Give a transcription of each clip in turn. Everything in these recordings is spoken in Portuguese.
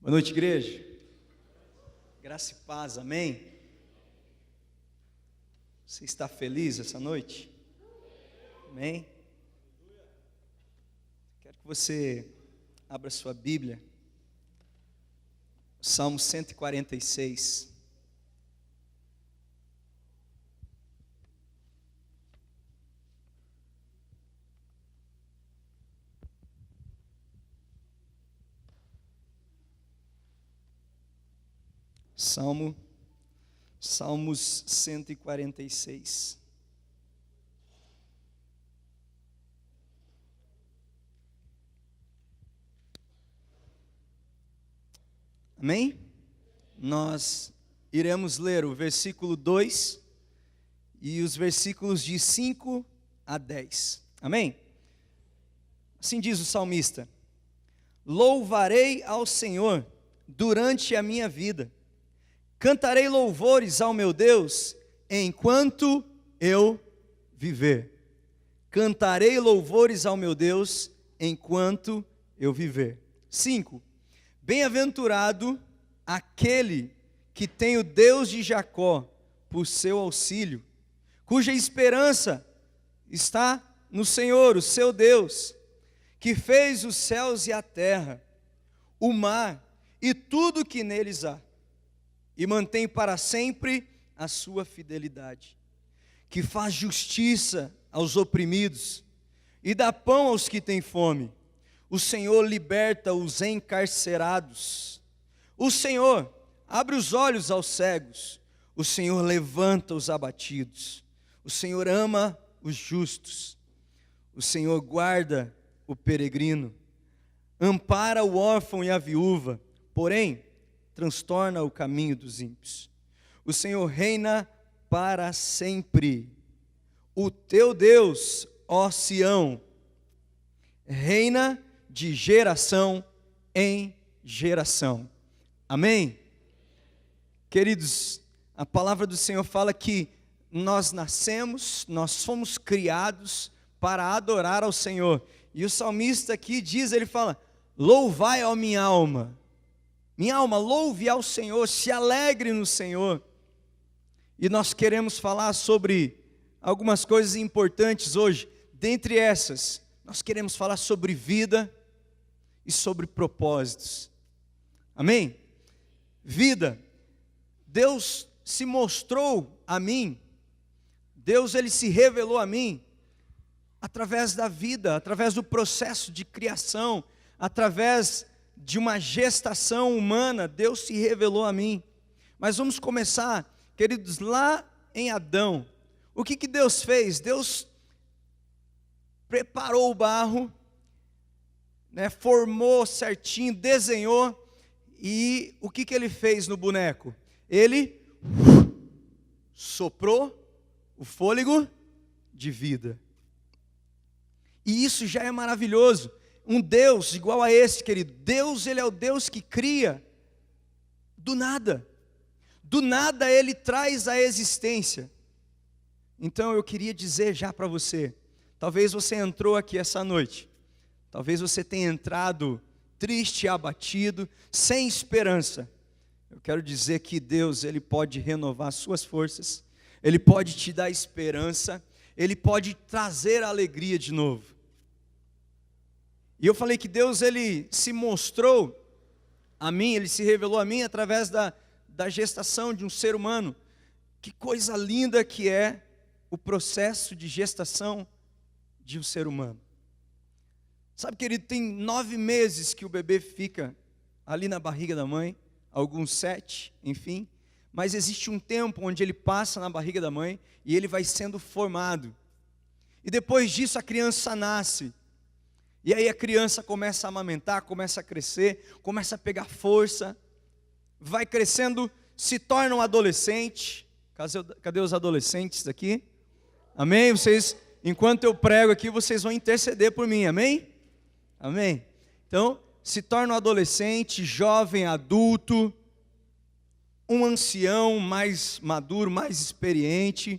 Boa noite, igreja. Graça e paz, amém? Você está feliz essa noite? Amém? Quero que você abra sua Bíblia, Salmo 146. Salmos 146. Amém? Nós iremos ler o versículo 2 e os versículos de 5 a 10. Amém? Assim diz o salmista: louvarei ao Senhor durante a minha vida, cantarei louvores ao meu Deus enquanto eu viver. Cantarei louvores ao meu Deus enquanto eu viver. 5. Bem-aventurado aquele que tem o Deus de Jacó por seu auxílio, cuja esperança está no Senhor, o seu Deus, que fez os céus e a terra, o mar e tudo que neles há, e mantém para sempre a sua fidelidade, que faz justiça aos oprimidos e dá pão aos que têm fome. O Senhor liberta os encarcerados. O Senhor abre os olhos aos cegos. O Senhor levanta os abatidos. O Senhor ama os justos. O Senhor guarda o peregrino. Ampara o órfão e a viúva, porém transtorna o caminho dos ímpios. O Senhor reina para sempre. O teu Deus, ó Sião, reina de geração em geração. Amém? Queridos, a palavra do Senhor fala que nós nascemos, nós fomos criados para adorar ao Senhor. E o salmista aqui diz, ele fala: louvai, ó minha alma, louve ao Senhor, se alegre no Senhor. E nós queremos falar sobre algumas coisas importantes hoje. Dentre essas, nós queremos falar sobre vida e sobre propósitos. Amém? Vida. Deus se mostrou a mim, Deus ele se revelou a mim através da vida, através do processo de criação, através de uma gestação humana. Deus se revelou a mim. Mas vamos começar, queridos, lá em Adão. O que Deus fez? Deus preparou o barro, formou certinho, desenhou, e o que ele fez no boneco? Ele soprou o fôlego de vida. E isso já é maravilhoso. Um Deus igual a esse, querido, Deus, ele é o Deus que cria do nada. Do nada ele traz a existência. Então eu queria dizer já para você, talvez você entrou aqui essa noite, talvez você tenha entrado triste, abatido, sem esperança. Eu quero dizer que Deus, ele pode renovar suas forças, ele pode te dar esperança, ele pode trazer alegria de novo. E eu falei que Deus, ele se mostrou a mim, ele se revelou a mim através da gestação de um ser humano. Que coisa linda que é o processo de gestação de um ser humano. Sabe, querido, tem 9 meses que o bebê fica ali na barriga da mãe, alguns 7, enfim, mas existe um tempo onde ele passa na barriga da mãe e ele vai sendo formado. E depois disso a criança nasce. E aí a criança começa a amamentar, começa a crescer, começa a pegar força, vai crescendo, se torna um adolescente. Cadê os adolescentes aqui? Amém? Vocês, enquanto eu prego aqui, vocês vão interceder por mim, amém? Amém? Então, se torna um adolescente, jovem, adulto, um ancião mais maduro, mais experiente.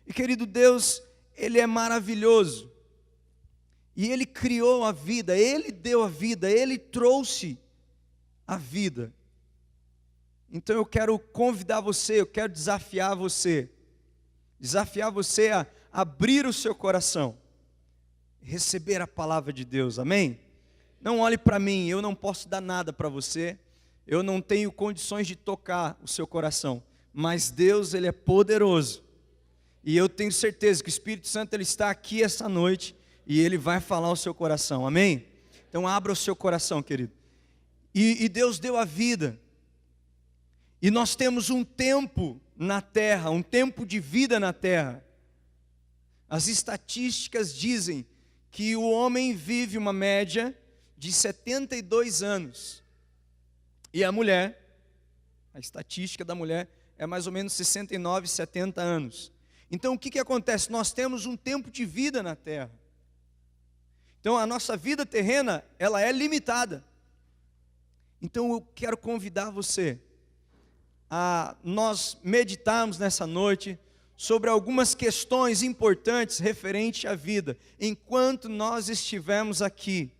E querido, Deus, ele é maravilhoso. E ele criou a vida, ele deu a vida, ele trouxe a vida. Então eu quero convidar você, eu quero desafiar você a abrir o seu coração, receber a palavra de Deus, amém? Não olhe para mim, eu não posso dar nada para você, eu não tenho condições de tocar o seu coração, mas Deus, Ele é poderoso, e eu tenho certeza que o Espírito Santo, Ele está aqui essa noite, e Ele vai falar ao seu coração, amém? Então abra o seu coração, querido. E Deus deu a vida, e nós temos um tempo na terra, um tempo de vida na terra. As estatísticas dizem que o homem vive uma média de 72 anos. E a mulher, a estatística da mulher é mais ou menos 69, 70 anos. Então o que acontece? Nós temos um tempo de vida na terra. Então a nossa vida terrena, ela é limitada. Então eu quero convidar você a nós meditarmos nessa noite sobre algumas questões importantes referentes à vida. Enquanto nós estivermos aqui,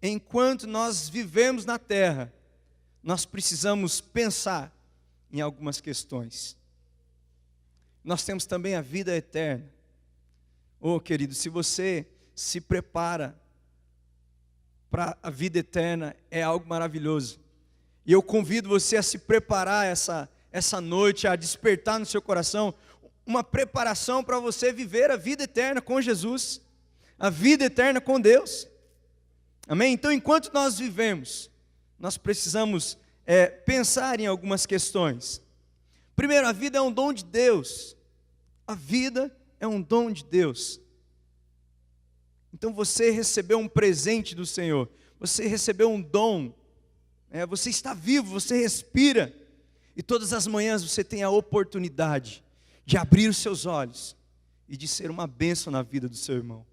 enquanto nós vivemos na terra, nós precisamos pensar em algumas questões. Nós temos também a vida eterna. Oh, querido, se você se prepara para a vida eterna, é algo maravilhoso. E eu convido você a se preparar essa noite, a despertar no seu coração uma preparação para você viver a vida eterna com Jesus, a vida eterna com Deus. Amém? Então, enquanto nós vivemos, nós precisamos pensar em algumas questões. Primeiro, a vida é um dom de Deus. A vida é um dom de Deus. Então você recebeu um presente do Senhor, você recebeu um dom, você está vivo, você respira, e todas as manhãs você tem a oportunidade de abrir os seus olhos e de ser uma bênção na vida do seu irmão,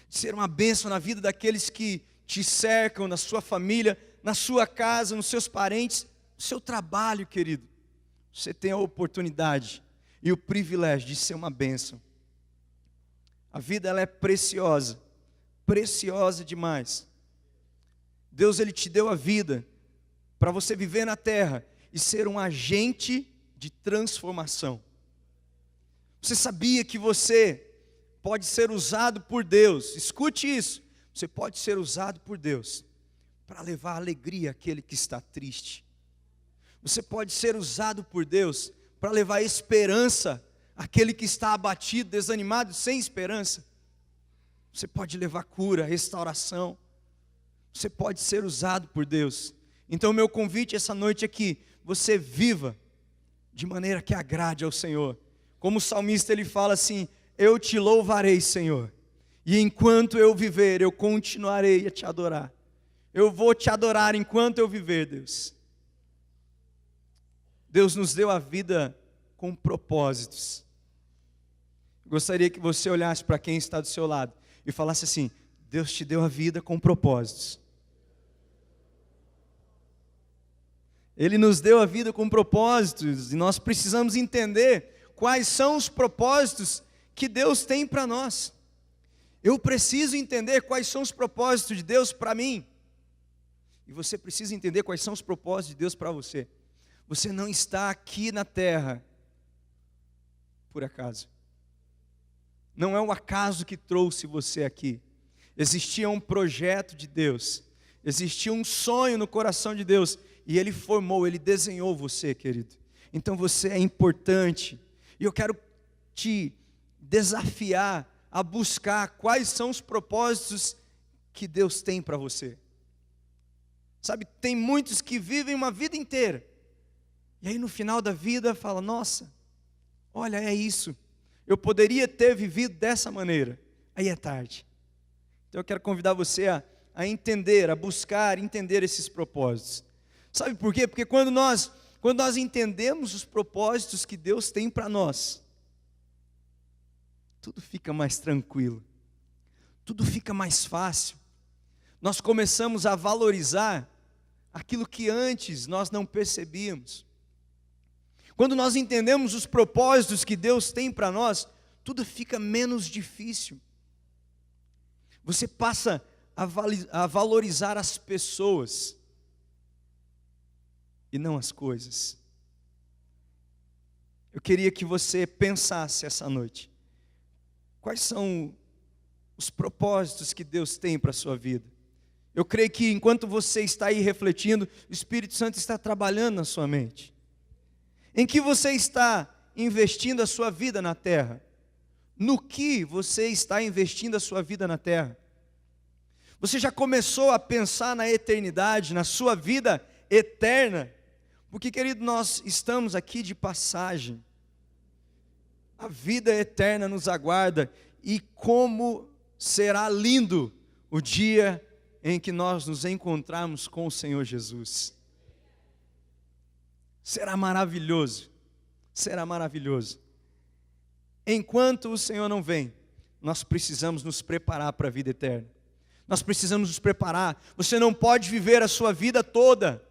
de ser uma bênção na vida daqueles que te cercam, na sua família, na sua casa, nos seus parentes, no seu trabalho, querido. Você tem a oportunidade e o privilégio de ser uma bênção. A vida, ela é preciosa, preciosa demais. Deus, Ele te deu a vida para você viver na terra e ser um agente de transformação. Você sabia que você pode ser usado por Deus? Escute isso. Você pode ser usado por Deus para levar alegria àquele que está triste. Você pode ser usado por Deus para levar esperança àquele que está abatido, desanimado, sem esperança. Você pode levar cura, restauração. Você pode ser usado por Deus. Então o meu convite essa noite é que você viva de maneira que agrade ao Senhor. Como o salmista, ele fala assim: eu te louvarei, Senhor, e enquanto eu viver, eu continuarei a te adorar. Eu vou te adorar enquanto eu viver, Deus. Deus nos deu a vida com propósitos. Gostaria que você olhasse para quem está do seu lado e falasse assim: Deus te deu a vida com propósitos. Ele nos deu a vida com propósitos, e nós precisamos entender quais são os propósitos que Deus tem para nós. Eu preciso entender quais são os propósitos de Deus para mim, e você precisa entender quais são os propósitos de Deus para você. Você não está aqui na terra por acaso. Não é o acaso que trouxe você aqui. Existia um projeto de Deus, existia um sonho no coração de Deus, e Ele formou, Ele desenhou você, querido. Então você é importante, e eu quero te desafiar a buscar quais são os propósitos que Deus tem para você. Sabe, tem muitos que vivem uma vida inteira, e aí no final da vida fala: nossa, olha, é isso, eu poderia ter vivido dessa maneira. Aí é tarde. Então eu quero convidar você a entender, a buscar entender esses propósitos. Sabe por quê? Porque quando nós entendemos os propósitos que Deus tem para nós, tudo fica mais tranquilo, tudo fica mais fácil. Nós começamos a valorizar aquilo que antes nós não percebíamos. Quando nós entendemos os propósitos que Deus tem para nós, tudo fica menos difícil. Você passa a valorizar as pessoas. e não as coisas. Eu queria que você pensasse essa noite. Quais são os propósitos que Deus tem para a sua vida? Eu creio que enquanto você está aí refletindo, o Espírito Santo está trabalhando na sua mente. Em que você está investindo a sua vida na terra? No que você está investindo a sua vida na terra? Você já começou a pensar na eternidade, na sua vida eterna? Porque, querido, nós estamos aqui de passagem. A vida eterna nos aguarda. E como será lindo o dia em que nós nos encontrarmos com o Senhor Jesus. Será maravilhoso. Será maravilhoso. Enquanto o Senhor não vem, nós precisamos nos preparar para a vida eterna. Nós precisamos nos preparar. Você não pode viver a sua vida toda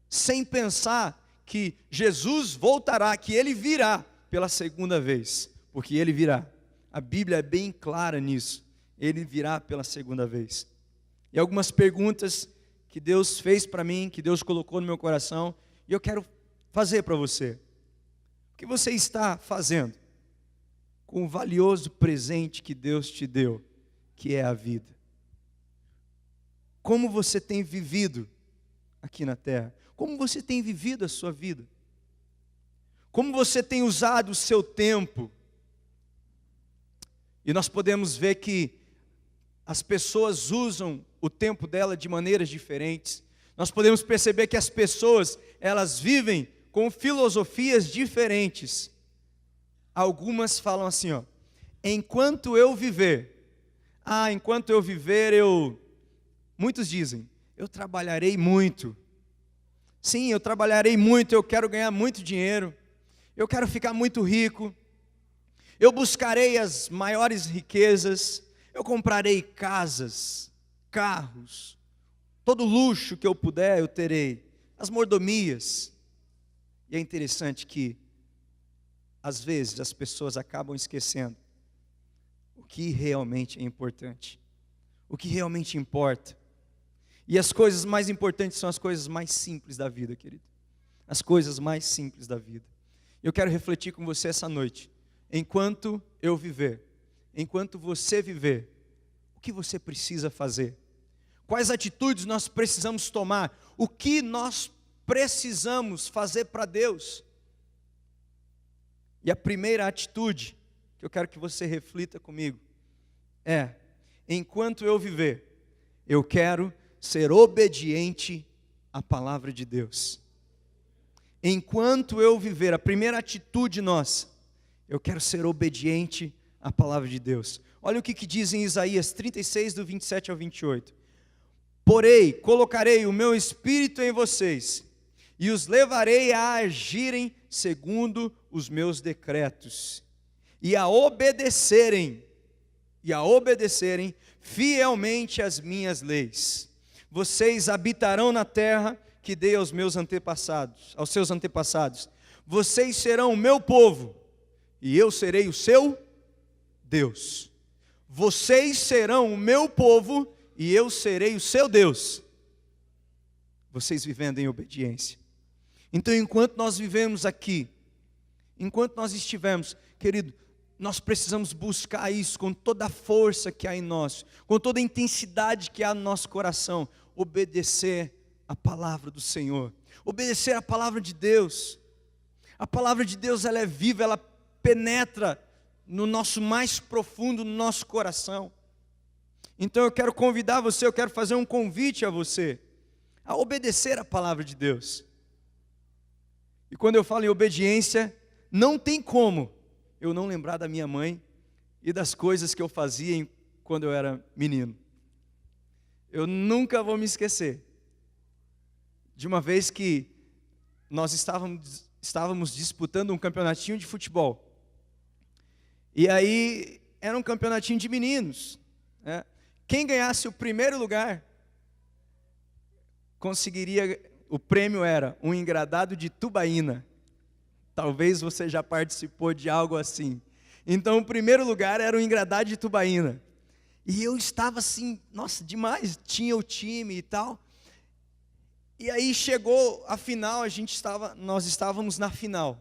sem pensar que Jesus voltará, que Ele virá pela segunda vez, porque Ele virá. A Bíblia é bem clara nisso. Ele virá pela segunda vez. E algumas perguntas que Deus fez para mim, que Deus colocou no meu coração, e eu quero fazer para você. O que você está fazendo com o valioso presente que Deus te deu, que é a vida? Como você tem vivido aqui na terra? Como você tem vivido a sua vida? Como você tem usado o seu tempo? E nós podemos ver que as pessoas usam o tempo dela de maneiras diferentes. Nós podemos perceber que as pessoas, elas vivem com filosofias diferentes. Algumas falam assim, ó, enquanto eu viver, muitos dizem, eu trabalharei muito. Sim, eu trabalharei muito, eu quero ganhar muito dinheiro, eu quero ficar muito rico, eu buscarei as maiores riquezas, eu comprarei casas, carros, todo luxo que eu puder eu terei, as mordomias. E é interessante que, às vezes, as pessoas acabam esquecendo o que realmente é importante, o que realmente importa. E as coisas mais importantes são as coisas mais simples da vida, querido. As coisas mais simples da vida. Eu quero refletir com você essa noite. Enquanto eu viver, enquanto você viver, o que você precisa fazer? Quais atitudes nós precisamos tomar? O que nós precisamos fazer para Deus? E a primeira atitude que eu quero que você reflita comigo é: enquanto eu viver, eu quero ser obediente à palavra de Deus. Enquanto eu viver, a primeira atitude nossa, eu quero ser obediente à palavra de Deus. Olha o que diz em Isaías 36, do 27 ao 28. Porém, colocarei o meu espírito em vocês, e os levarei a agirem segundo os meus decretos, e a obedecerem fielmente as minhas leis. Vocês habitarão na terra que dei aos seus antepassados. Vocês serão o meu povo, e eu serei o seu Deus. Vocês serão o meu povo, e eu serei o seu Deus. Vocês vivendo em obediência. Então, enquanto nós vivemos aqui, enquanto nós estivermos, querido, nós precisamos buscar isso com toda a força que há em nós, com toda a intensidade que há no nosso coração, obedecer a palavra do Senhor, obedecer a palavra de Deus. A palavra de Deus, ela é viva, ela penetra no nosso mais profundo, no nosso coração. Então eu quero convidar você, eu quero fazer um convite a você, a obedecer a palavra de Deus. E quando eu falo em obediência, não tem como eu não lembrar da minha mãe e das coisas que eu fazia quando eu era menino. Eu nunca vou me esquecer de uma vez que nós estávamos disputando um campeonatinho de futebol. E aí era um campeonatinho de meninos, né? Quem ganhasse o primeiro lugar conseguiria, o prêmio era um engradado de tubaína. Talvez você já participou de algo assim. Então o primeiro lugar era um engradado de tubaína. E eu estava assim, nossa, demais, tinha o time e tal. E aí chegou a final, nós estávamos na final.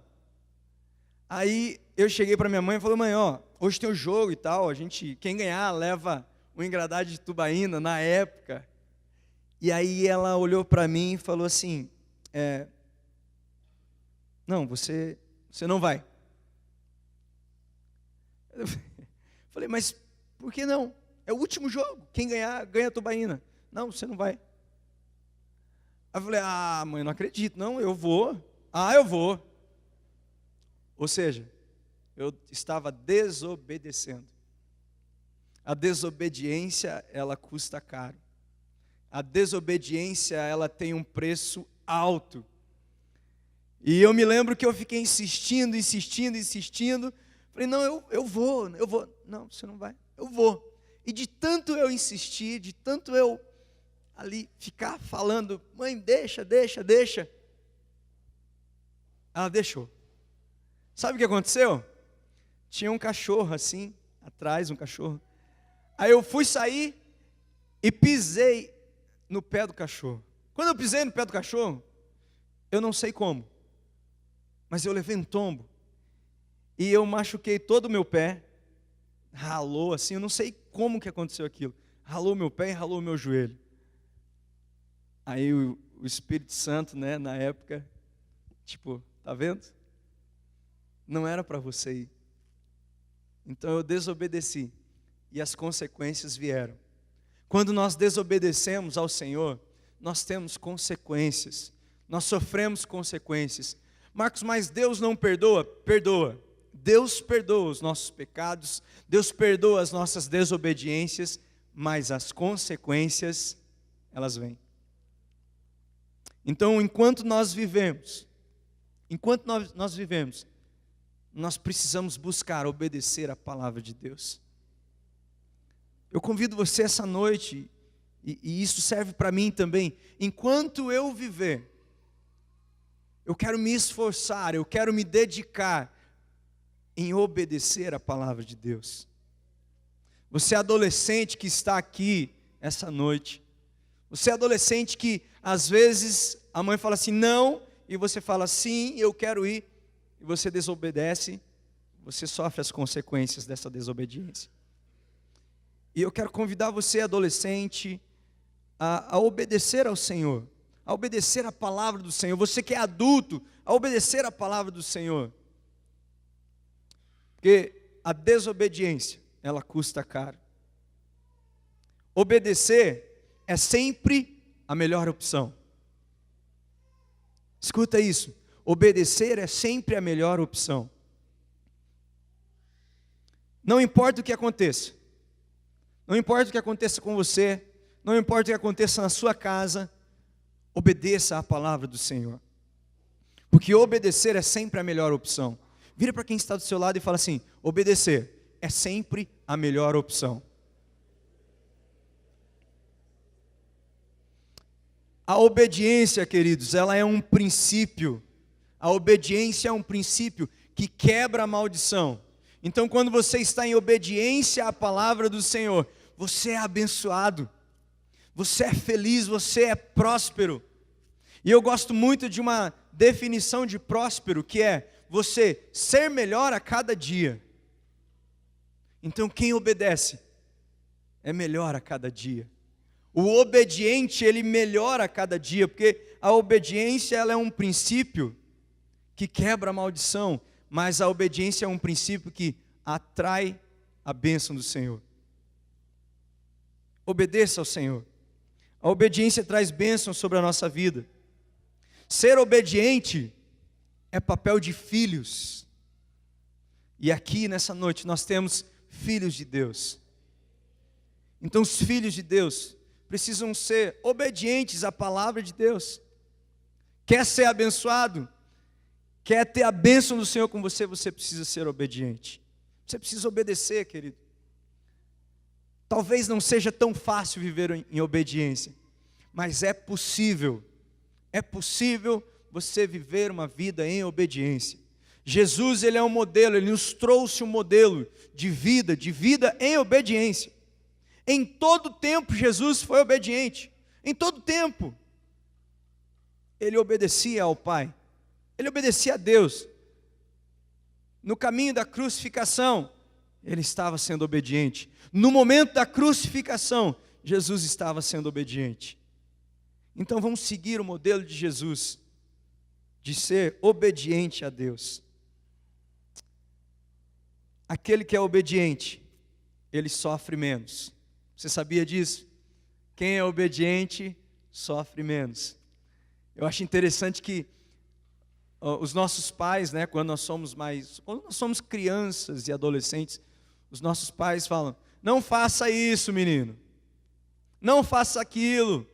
Aí eu cheguei para minha mãe e falei: mãe, ó, hoje tem o jogo e tal, quem ganhar leva um engradado de tubaína na época. E aí ela olhou para mim e falou assim: não, você não vai. Eu falei: mas por que não? É o último jogo, quem ganhar, ganha a tubaína. Não, você não vai. Aí eu falei: ah, mãe, não acredito. Não, eu vou. Ah, eu vou. Ou seja, eu estava desobedecendo. A desobediência, ela custa caro. A desobediência, ela tem um preço alto. E eu me lembro que eu fiquei insistindo. Falei: não, eu vou. Não, você não vai. Eu vou. E de tanto eu insistir, de tanto eu ali ficar falando: mãe, deixa. Ela deixou. Sabe o que aconteceu? Tinha um cachorro assim, atrás, um cachorro. Aí eu fui sair e pisei no pé do cachorro. Quando eu pisei no pé do cachorro, eu não sei como, mas eu levei um tombo. E eu machuquei todo o meu pé, ralou assim, eu não sei como que aconteceu aquilo. Ralou meu pé e ralou meu joelho. Aí o Espírito Santo, né, na época, tá vendo? Não era para você ir. Então eu desobedeci e as consequências vieram. Quando nós desobedecemos ao Senhor, nós temos consequências. Nós sofremos consequências. Marcos, mas Deus não perdoa? Perdoa. Deus perdoa os nossos pecados, Deus perdoa as nossas desobediências, mas as consequências, elas vêm. Então, enquanto nós vivemos, nós precisamos buscar obedecer a palavra de Deus. Eu convido você essa noite, e isso serve para mim também, enquanto eu viver, eu quero me esforçar, eu quero me dedicar em obedecer a palavra de Deus. Você adolescente que está aqui essa noite, você adolescente que às vezes a mãe fala assim, não, e você fala sim, eu quero ir, e você desobedece, você sofre as consequências dessa desobediência. E eu quero convidar você, adolescente, a obedecer ao Senhor, a obedecer a palavra do Senhor. Você que é adulto, a obedecer a palavra do Senhor. Porque a desobediência, ela custa caro. Obedecer é sempre a melhor opção. Escuta isso. Obedecer é sempre a melhor opção. Não importa o que aconteça. Não importa o que aconteça com você. Não importa o que aconteça na sua casa. Obedeça à palavra do Senhor. Porque obedecer é sempre a melhor opção. Vira para quem está do seu lado e fala assim: obedecer é sempre a melhor opção. A obediência, queridos, ela é um princípio. A obediência é um princípio que quebra a maldição. Então, quando você está em obediência à palavra do Senhor, você é abençoado, você é feliz, você é próspero. E eu gosto muito de uma definição de próspero, que é você ser melhor a cada dia. Então, quem obedece é melhor a cada dia. O obediente, ele melhora a cada dia, porque a obediência, ela é um princípio que quebra a maldição, mas a obediência é um princípio que atrai a bênção do Senhor. Obedeça ao Senhor. A obediência traz bênção sobre a nossa vida. Ser obediente é papel de filhos. E aqui nessa noite nós temos filhos de Deus. Então os filhos de Deus precisam ser obedientes à palavra de Deus. Quer ser abençoado? Quer ter a bênção do Senhor com você? Você precisa ser obediente. Você precisa obedecer, querido. Talvez não seja tão fácil viver em obediência, mas é possível. É possível você viver uma vida em obediência. Jesus, ele é um modelo, ele nos trouxe um modelo de vida em obediência. Em todo tempo Jesus foi obediente, em todo tempo. ele obedecia ao Pai, ele obedecia a Deus. No caminho da crucificação, ele estava sendo obediente. No momento da crucificação, Jesus estava sendo obediente. Então vamos seguir o modelo de Jesus, de ser obediente a Deus. Aquele que é obediente, ele sofre menos. Você sabia disso? Quem é obediente, sofre menos. Eu acho interessante que os nossos pais, né, quando nós somos crianças e adolescentes, os nossos pais falam: não faça isso, menino, não faça aquilo,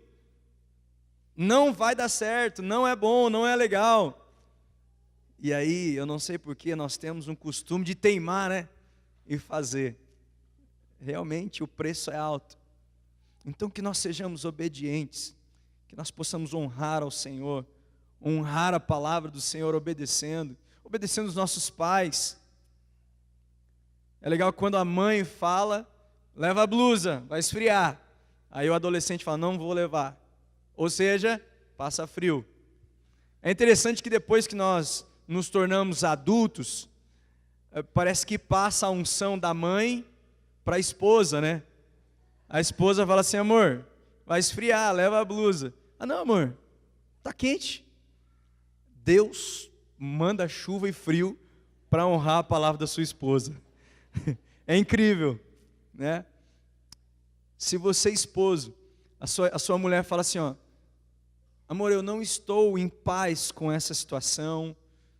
não vai dar certo, não é bom, não é legal. E aí, eu não sei porquê, nós temos um costume de teimar, né, e fazer. Realmente o preço é alto. Então que nós sejamos obedientes, que nós possamos honrar ao Senhor, honrar a palavra do Senhor obedecendo os nossos pais. É legal quando a mãe fala: leva a blusa, vai esfriar. Aí o adolescente fala: não vou levar. Ou seja, passa frio. É interessante que depois que nós nos tornamos adultos, parece que passa a unção da mãe para a esposa, né? A esposa fala assim: amor, vai esfriar, leva a blusa. Ah, não, amor, tá quente. Deus manda chuva e frio para honrar a palavra da sua esposa. É incrível, né? Se você, esposo, a sua mulher fala assim, ó: amor, eu não estou em paz com essa situação,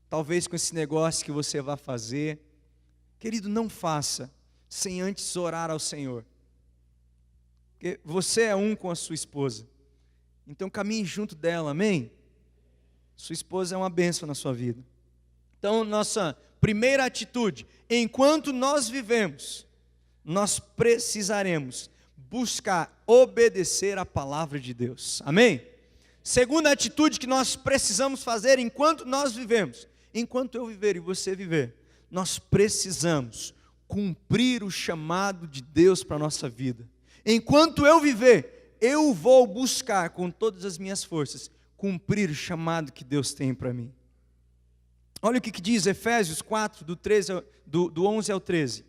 talvez com esse negócio que você vai fazer. Querido, não faça sem antes orar ao Senhor. Porque você é um com a sua esposa. Então caminhe junto dela, amém? Sua esposa é uma bênção na sua vida. Então, nossa primeira atitude: enquanto nós vivemos, nós precisaremos buscar obedecer a palavra de Deus, amém? Segunda atitude que nós precisamos fazer enquanto nós vivemos, enquanto eu viver e você viver, nós precisamos cumprir o chamado de Deus para a nossa vida. Enquanto eu viver, eu vou buscar com todas as minhas forças cumprir o chamado que Deus tem para mim. Olha o que diz Efésios 4, do 11 ao 13.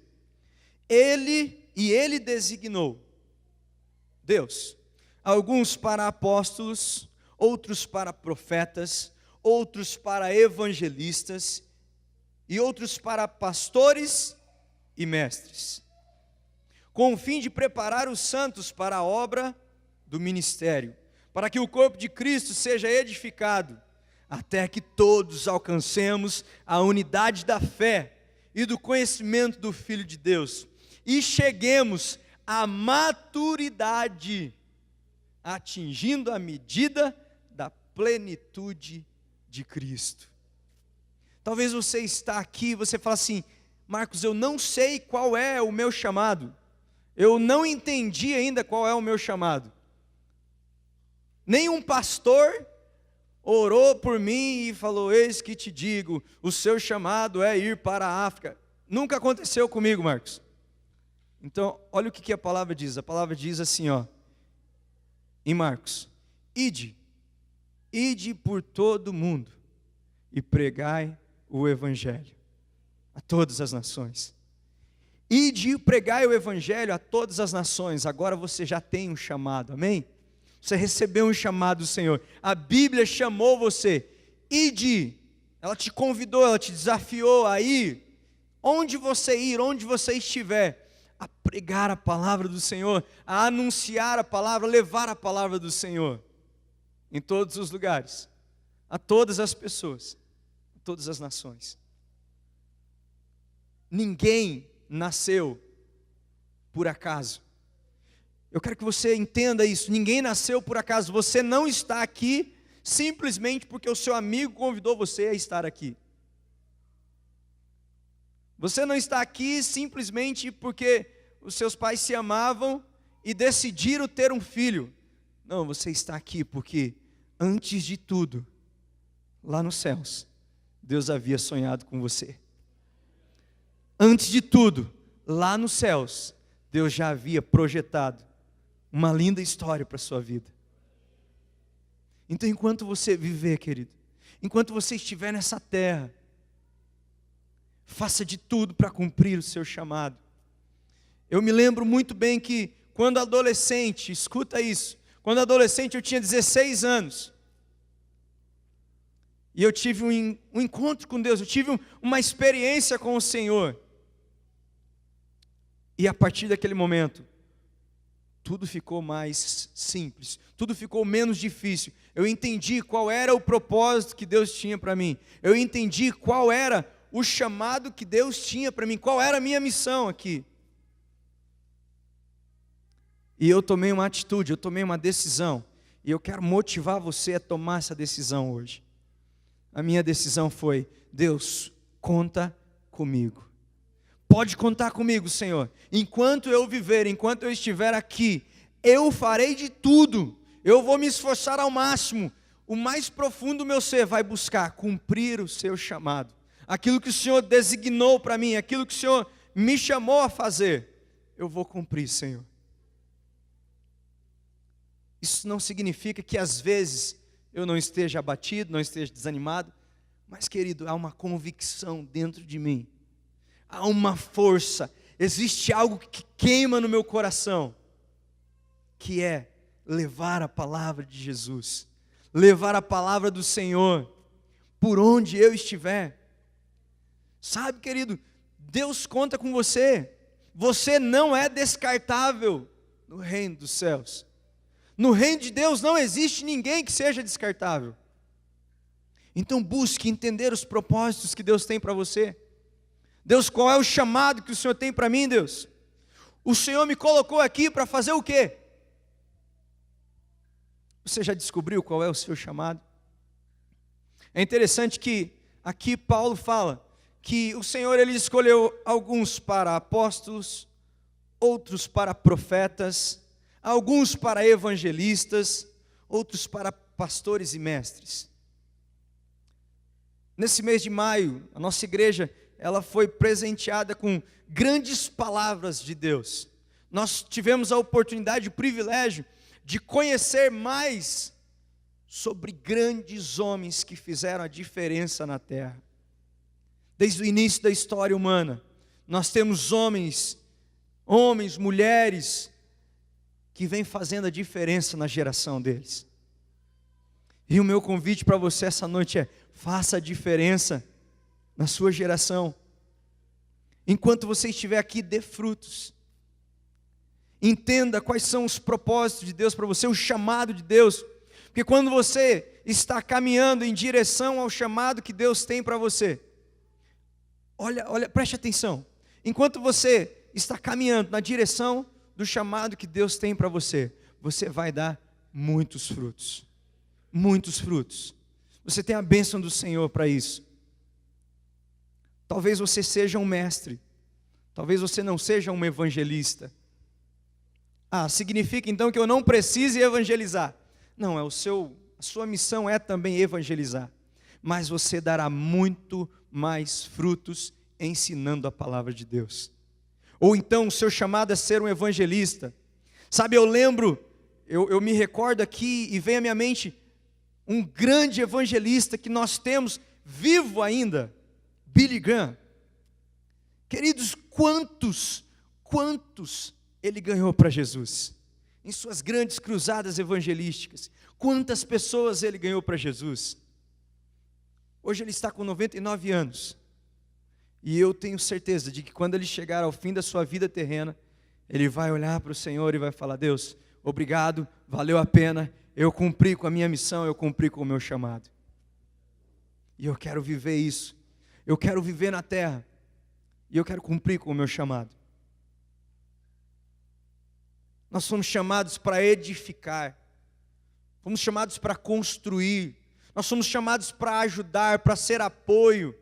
Ele designou, Deus, alguns para apóstolos, outros para profetas, outros para evangelistas, e outros para pastores e mestres, com o fim de preparar os santos para a obra do ministério, para que o corpo de Cristo seja edificado, até que todos alcancemos a unidade da fé e do conhecimento do Filho de Deus, e cheguemos à maturidade, atingindo a medida da plenitude de Cristo. Talvez você está aqui e você fala assim: Marcos, eu não sei qual é o meu chamado, eu não entendi ainda qual é o meu chamado. Nenhum pastor orou por mim e falou: eis que te digo, o seu chamado é ir para a África. Nunca aconteceu comigo, Marcos. Então, olha o que a palavra diz. A palavra diz assim, ó, em Marcos: ide por todo o mundo e pregai o evangelho a todas as nações. Ide e pregai o evangelho a todas as nações. Agora você já tem um chamado, amém? Você recebeu um chamado do Senhor. A Bíblia chamou você. Ide. Ela te convidou, ela te desafiou a ir. Onde você ir, onde você estiver, a pregar a palavra do Senhor, a anunciar a palavra, levar a palavra do Senhor. Em todos os lugares. A todas as pessoas. A todas as nações. Ninguém nasceu por acaso. Eu quero que você entenda isso. Ninguém nasceu por acaso. Você não está aqui simplesmente porque o seu amigo convidou você a estar aqui. Você não está aqui simplesmente porque os seus pais se amavam e decidiram ter um filho. Não, você está aqui porque, antes de tudo, lá nos céus, Deus havia sonhado com você. Antes de tudo, lá nos céus, Deus já havia projetado uma linda história para a sua vida. Então, enquanto você viver, querido, enquanto você estiver nessa terra, faça de tudo para cumprir o seu chamado. Eu me lembro muito bem que, quando adolescente, escuta isso, quando adolescente eu tinha 16 anos, e eu tive um encontro com Deus, eu tive uma experiência com o Senhor, e a partir daquele momento, tudo ficou mais simples, tudo ficou menos difícil. Eu entendi qual era o propósito que Deus tinha para mim, eu entendi qual era o chamado que Deus tinha para mim, qual era a minha missão aqui. E eu tomei uma atitude, eu tomei uma decisão, e eu quero motivar você a tomar essa decisão hoje. A minha decisão foi: Deus, conta comigo. Pode contar comigo, Senhor. Enquanto eu viver, enquanto eu estiver aqui, eu farei de tudo. Eu vou me esforçar ao máximo. O mais profundo do meu ser vai buscar cumprir o seu chamado. Aquilo que o Senhor designou para mim, aquilo que o Senhor me chamou a fazer, eu vou cumprir, Senhor. Isso não significa que às vezes eu não esteja abatido, não esteja desanimado, mas, querido, há uma convicção dentro de mim, há uma força, existe algo que queima no meu coração, que é levar a palavra de Jesus, levar a palavra do Senhor, por onde eu estiver. Sabe, querido, Deus conta com você, você não é descartável no reino dos céus. No reino de Deus não existe ninguém que seja descartável. Então busque entender os propósitos que Deus tem para você. Deus, qual é o chamado que o Senhor tem para mim, Deus? O Senhor me colocou aqui para fazer o quê? Você já descobriu qual é o seu chamado? É interessante que aqui Paulo fala que o Senhor ele escolheu alguns para apóstolos, outros para profetas, alguns para evangelistas, outros para pastores e mestres. Nesse mês de maio, a nossa igreja ela foi presenteada com grandes palavras de Deus. Nós tivemos a oportunidade, o privilégio de conhecer mais sobre grandes homens que fizeram a diferença na terra. Desde o início da história humana, nós temos homens, mulheres, que vem fazendo a diferença na geração deles. E o meu convite para você essa noite é: faça a diferença na sua geração. Enquanto você estiver aqui, dê frutos. Entenda quais são os propósitos de Deus para você, o chamado de Deus. Porque quando você está caminhando em direção ao chamado que Deus tem para você, olha, preste atenção. Enquanto você está caminhando na direção do chamado que Deus tem para você, você vai dar muitos frutos. Muitos frutos. Você tem a bênção do Senhor para isso. Talvez você seja um mestre. Talvez você não seja um evangelista. Significa então que eu não precise evangelizar. Não, a sua missão é também evangelizar. Mas você dará muito mais frutos ensinando a palavra de Deus. Ou então o seu chamado é ser um evangelista. Sabe, eu lembro, eu me recordo aqui e vem à minha mente um grande evangelista que nós temos vivo ainda, Billy Graham. Queridos, quantos ele ganhou para Jesus? Em suas grandes cruzadas evangelísticas, quantas pessoas ele ganhou para Jesus? Hoje ele está com 99 anos. E eu tenho certeza de que quando ele chegar ao fim da sua vida terrena, ele vai olhar para o Senhor e vai falar: Deus, obrigado, valeu a pena, eu cumpri com a minha missão, eu cumpri com o meu chamado. E eu quero viver isso, eu quero viver na terra, e eu quero cumprir com o meu chamado. Nós somos chamados para edificar, fomos chamados para construir, nós somos chamados para ajudar, para ser apoio.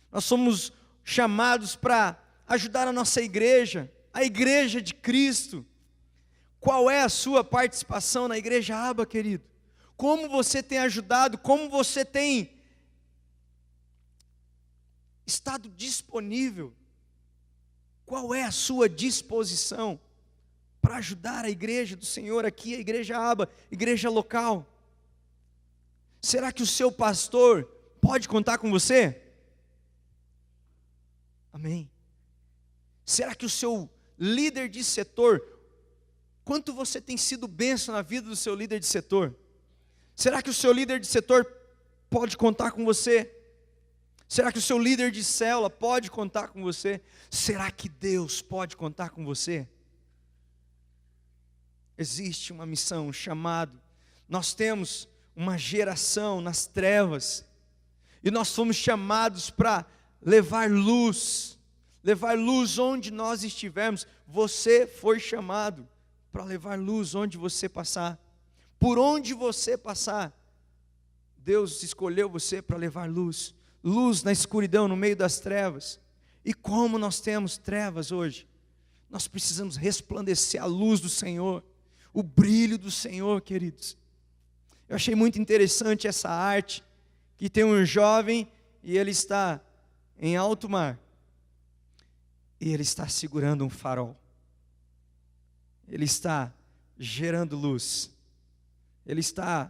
Nós somos chamados para ajudar a nossa igreja, a igreja de Cristo. Qual é a sua participação na igreja Aba, querido? Como você tem ajudado, como você tem estado disponível? Qual é a sua disposição para ajudar a igreja do Senhor aqui, a igreja Aba, igreja local? Será que o seu pastor pode contar com você? Amém. Será que o seu líder de setor, quanto você tem sido bênção na vida do seu líder de setor? Será que o seu líder de setor pode contar com você? Será que o seu líder de célula pode contar com você? Será que Deus pode contar com você? Existe uma missão, um chamado. Nós temos uma geração nas trevas, e nós fomos chamados para levar luz onde nós estivermos. Você foi chamado para levar luz onde você passar. Por onde você passar, Deus escolheu você para levar luz. Luz na escuridão, no meio das trevas. E como nós temos trevas hoje, nós precisamos resplandecer a luz do Senhor, o brilho do Senhor, queridos. Eu achei muito interessante essa arte, que tem um jovem e ele está em alto mar, e ele está segurando um farol, ele está gerando luz, ele está,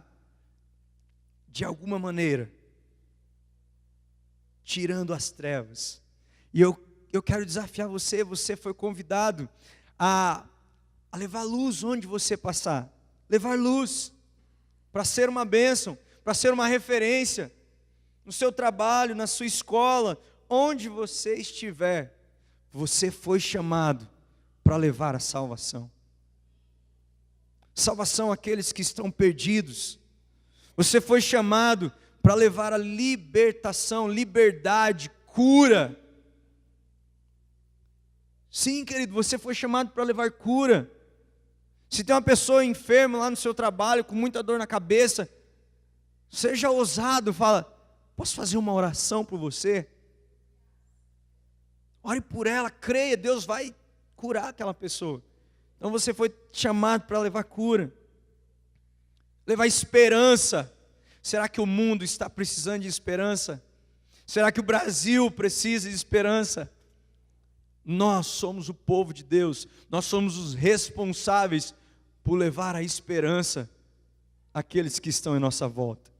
de alguma maneira, tirando as trevas. E eu quero desafiar você. Você foi convidado a levar luz onde você passar, levar luz, para ser uma bênção, para ser uma referência, no seu trabalho, na sua escola, onde você estiver. Você foi chamado para levar a salvação. Salvação àqueles que estão perdidos. Você foi chamado para levar a libertação, liberdade, cura. Sim, querido, você foi chamado para levar cura. Se tem uma pessoa enferma lá no seu trabalho, com muita dor na cabeça, seja ousado, fala: posso fazer uma oração por você? Ore por ela, creia, Deus vai curar aquela pessoa. Então você foi chamado para levar cura, levar esperança. Será que o mundo está precisando de esperança? Será que o Brasil precisa de esperança? Nós somos o povo de Deus, nós somos os responsáveis por levar a esperança àqueles que estão em nossa volta.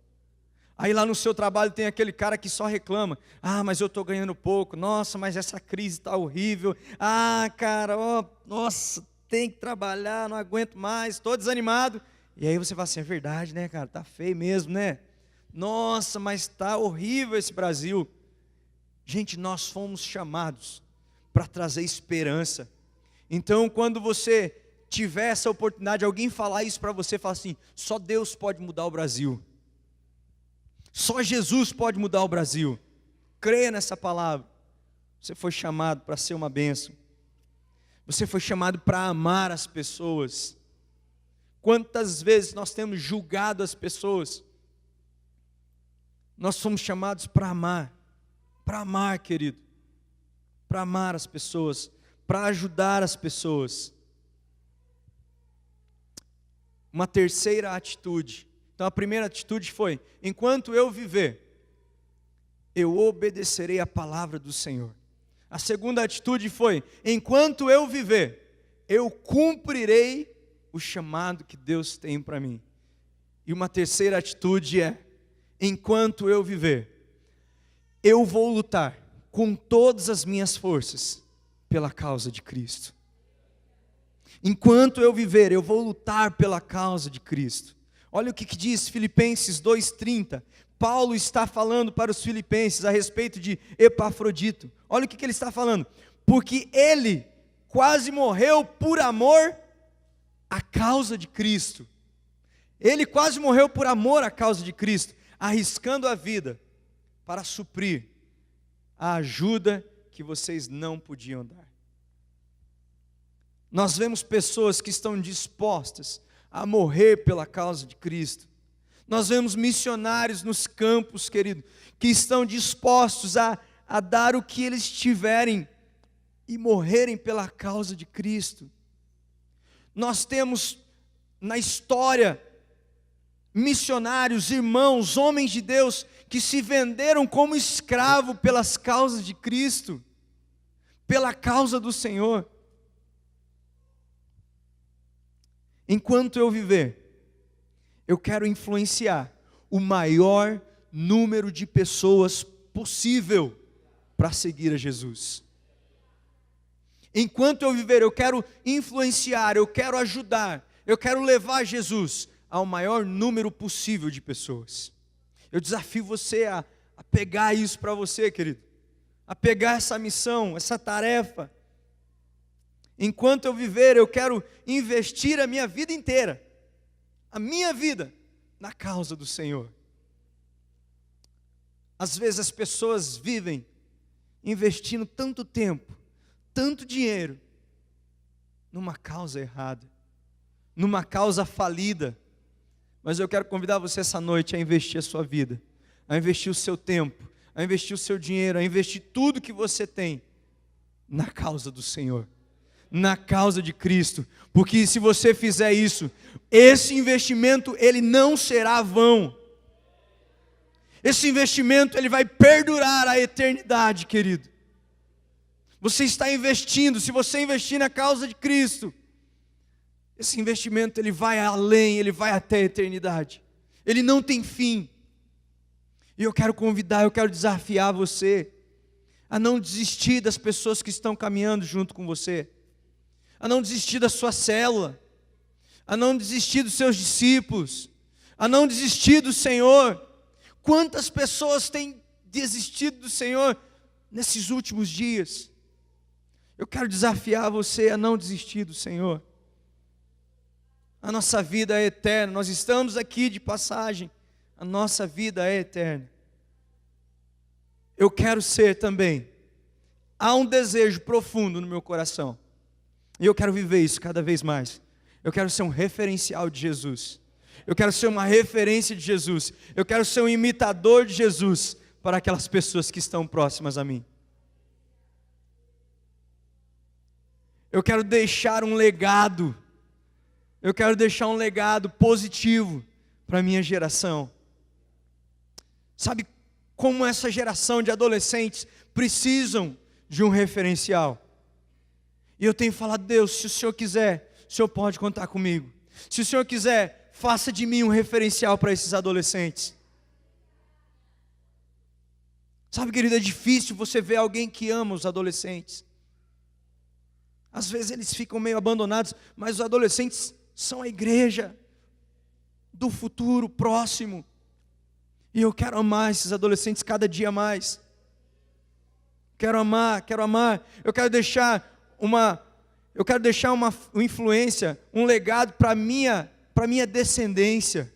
Aí lá no seu trabalho tem aquele cara que só reclama: ah, mas eu estou ganhando pouco, nossa, mas essa crise está horrível, ah, cara, nossa, tem que trabalhar, não aguento mais, estou desanimado. E aí você fala assim: é verdade, né, cara, está feio mesmo, né? Nossa, mas está horrível esse Brasil. Gente, nós fomos chamados para trazer esperança. Então, quando você tiver essa oportunidade, alguém falar isso para você, fala assim: só Deus pode mudar o Brasil, só Jesus pode mudar o Brasil. Creia nessa palavra. Você foi chamado para ser uma bênção, você foi chamado para amar as pessoas. Quantas vezes nós temos julgado as pessoas? Nós somos chamados para amar, querido, para amar as pessoas, para ajudar as pessoas. Uma terceira atitude. Então a primeira atitude foi: enquanto eu viver, eu obedecerei a palavra do Senhor. A segunda atitude foi: enquanto eu viver, eu cumprirei o chamado que Deus tem para mim. E uma terceira atitude é: enquanto eu viver, eu vou lutar com todas as minhas forças pela causa de Cristo. Enquanto eu viver, eu vou lutar pela causa de Cristo. Olha o que diz Filipenses 2:30. Paulo está falando para os filipenses a respeito de Epafrodito. Olha o que ele está falando: porque ele quase morreu por amor à causa de Cristo. Ele quase morreu por amor à causa de Cristo, arriscando a vida para suprir a ajuda que vocês não podiam dar. Nós vemos pessoas que estão dispostas a morrer pela causa de Cristo. Nós vemos missionários nos campos, querido, que estão dispostos a dar o que eles tiverem e morrerem pela causa de Cristo. Nós temos na história missionários, irmãos, homens de Deus que se venderam como escravo pelas causas de Cristo, pela causa do Senhor. Enquanto eu viver, eu quero influenciar o maior número de pessoas possível para seguir a Jesus. Enquanto eu viver, eu quero influenciar, eu quero ajudar, eu quero levar Jesus ao maior número possível de pessoas. Eu desafio você a pegar isso para você, querido, a pegar essa missão, essa tarefa. Enquanto eu viver, eu quero investir a minha vida inteira, a minha vida, na causa do Senhor. Às vezes as pessoas vivem investindo tanto tempo, tanto dinheiro, numa causa errada, numa causa falida. Mas eu quero convidar você essa noite a investir a sua vida, a investir o seu tempo, a investir o seu dinheiro, a investir tudo que você tem na causa do Senhor, na causa de Cristo. Porque se você fizer isso, esse investimento ele não será vão. Esse investimento ele vai perdurar a eternidade, querido. Você está investindo, se você investir na causa de Cristo, esse investimento ele vai além, ele vai até a eternidade. Ele não tem fim. E eu quero convidar, eu quero desafiar você a não desistir das pessoas que estão caminhando junto com você, a não desistir da sua célula, a não desistir dos seus discípulos, a não desistir do Senhor. Quantas pessoas têm desistido do Senhor nesses últimos dias? Eu quero desafiar você a não desistir do Senhor. A nossa vida é eterna, nós estamos aqui de passagem, a nossa vida é eterna. Eu quero ser também, há um desejo profundo no meu coração, e eu quero viver isso cada vez mais. Eu quero ser um referencial de Jesus, eu quero ser uma referência de Jesus, eu quero ser um imitador de Jesus para aquelas pessoas que estão próximas a mim. Eu quero deixar um legado, eu quero deixar um legado positivo para a minha geração. Sabe como essa geração de adolescentes precisam de um referencial? E eu tenho falado, Deus, se o Senhor quiser, o Senhor pode contar comigo. Se o Senhor quiser, faça de mim um referencial para esses adolescentes. Sabe, querido, é difícil você ver alguém que ama os adolescentes. Às vezes eles ficam meio abandonados, mas os adolescentes são a igreja do futuro próximo. E eu quero amar esses adolescentes cada dia mais. Quero amar. Eu quero deixar uma influência, um legado para minha descendência.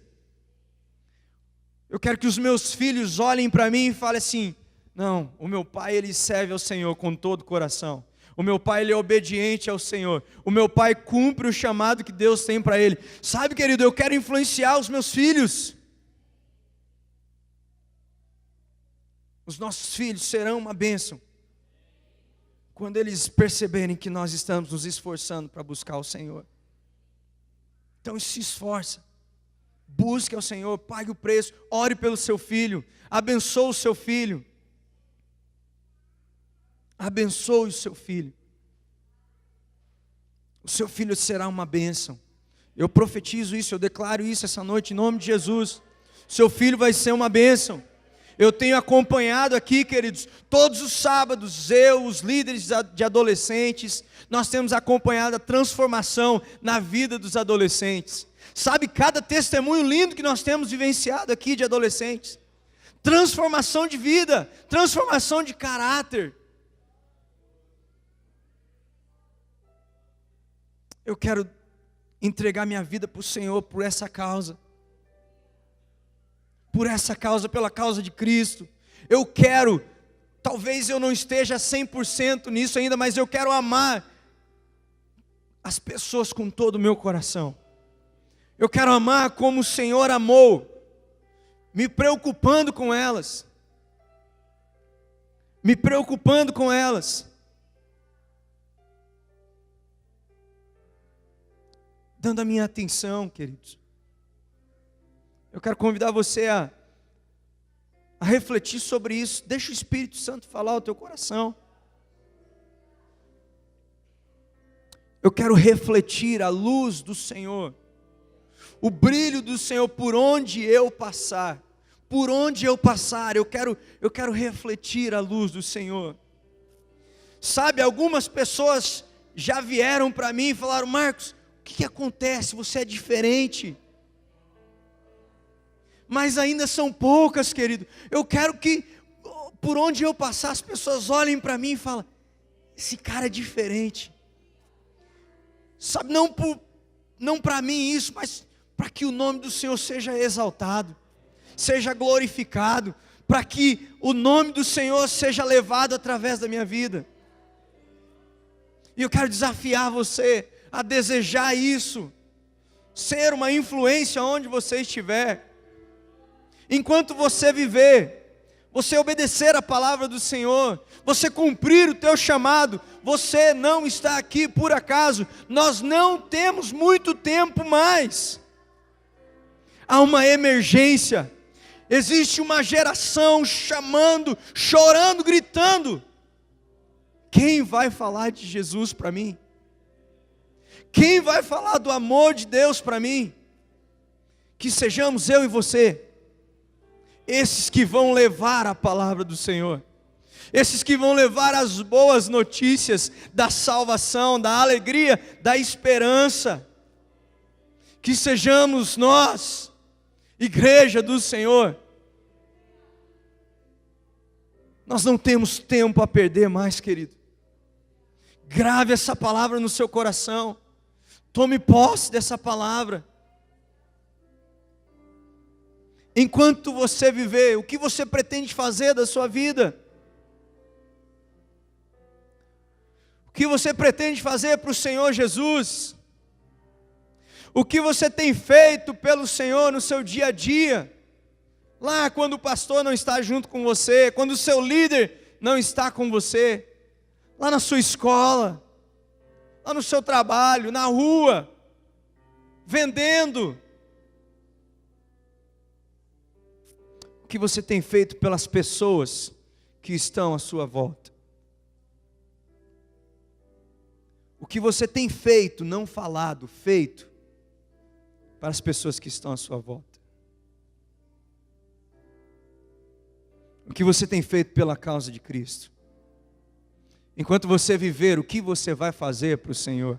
Eu quero que os meus filhos olhem para mim e falem assim: não, o meu pai ele serve ao Senhor com todo o coração. O meu pai ele é obediente ao Senhor. O meu pai cumpre o chamado que Deus tem para ele. Sabe, querido, eu quero influenciar os meus filhos. Os nossos filhos serão uma bênção quando eles perceberem que nós estamos nos esforçando para buscar o Senhor. Então se esforça, busque ao Senhor, pague o preço, ore pelo seu filho, abençoe o seu filho. Abençoe o seu filho. O seu filho será uma bênção. Eu profetizo isso, eu declaro isso essa noite em nome de Jesus. O seu filho vai ser uma bênção. Eu tenho acompanhado aqui, queridos, todos os sábados, os líderes de adolescentes, nós temos acompanhado a transformação na vida dos adolescentes. Sabe, cada testemunho lindo que nós temos vivenciado aqui de adolescentes. Transformação de vida, transformação de caráter. Eu quero entregar minha vida para o Senhor por essa causa. Por essa causa, pela causa de Cristo. Eu quero, talvez eu não esteja 100% nisso ainda, mas eu quero amar as pessoas com todo o meu coração. Eu quero amar como o Senhor amou, me preocupando com elas. Me preocupando com elas. Dando a minha atenção, queridos. Eu quero convidar você a refletir sobre isso. Deixa o Espírito Santo falar ao teu coração. Eu quero refletir a luz do Senhor, o brilho do Senhor por onde eu passar. Por onde eu passar, eu quero refletir a luz do Senhor. Sabe, algumas pessoas já vieram para mim e falaram: Marcos, o que acontece? Você é diferente. Mas ainda são poucas, querido. Eu quero que, por onde eu passar, as pessoas olhem para mim e falem: esse cara é diferente. Sabe, não para mim isso, mas para que o nome do Senhor seja exaltado, seja glorificado, para que o nome do Senhor seja levado através da minha vida. E eu quero desafiar você a desejar isso, ser uma influência onde você estiver. Enquanto você viver, você obedecer a palavra do Senhor, você cumprir o teu chamado, você não está aqui por acaso. Nós não temos muito tempo mais. Há uma emergência. Existe uma geração chamando, chorando, gritando: quem vai falar de Jesus para mim? Quem vai falar do amor de Deus para mim? Que sejamos eu e você, esses que vão levar a palavra do Senhor, esses que vão levar as boas notícias da salvação, da alegria, da esperança. Que sejamos nós, igreja do Senhor. Nós não temos tempo a perder mais, querido. Grave essa palavra no seu coração. Tome posse dessa palavra. Enquanto você viver, o que você pretende fazer da sua vida? O que você pretende fazer para o Senhor Jesus? O que você tem feito pelo Senhor no seu dia a dia? Lá quando o pastor não está junto com você, quando o seu líder não está com você, lá na sua escola, lá no seu trabalho, na rua, vendendo. O que você tem feito pelas pessoas que estão à sua volta? O que você tem feito, não falado, feito, para as pessoas que estão à sua volta? O que você tem feito pela causa de Cristo? Enquanto você viver, o que você vai fazer para o Senhor?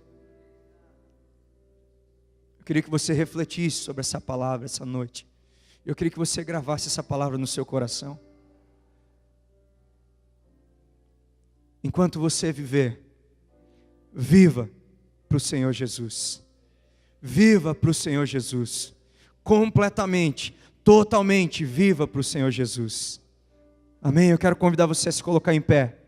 Eu queria que você refletisse sobre essa palavra essa noite. Eu queria que você gravasse essa palavra no seu coração. Enquanto você viver, viva para o Senhor Jesus. Viva para o Senhor Jesus. Completamente, totalmente viva para o Senhor Jesus. Amém? Eu quero convidar você a se colocar em pé.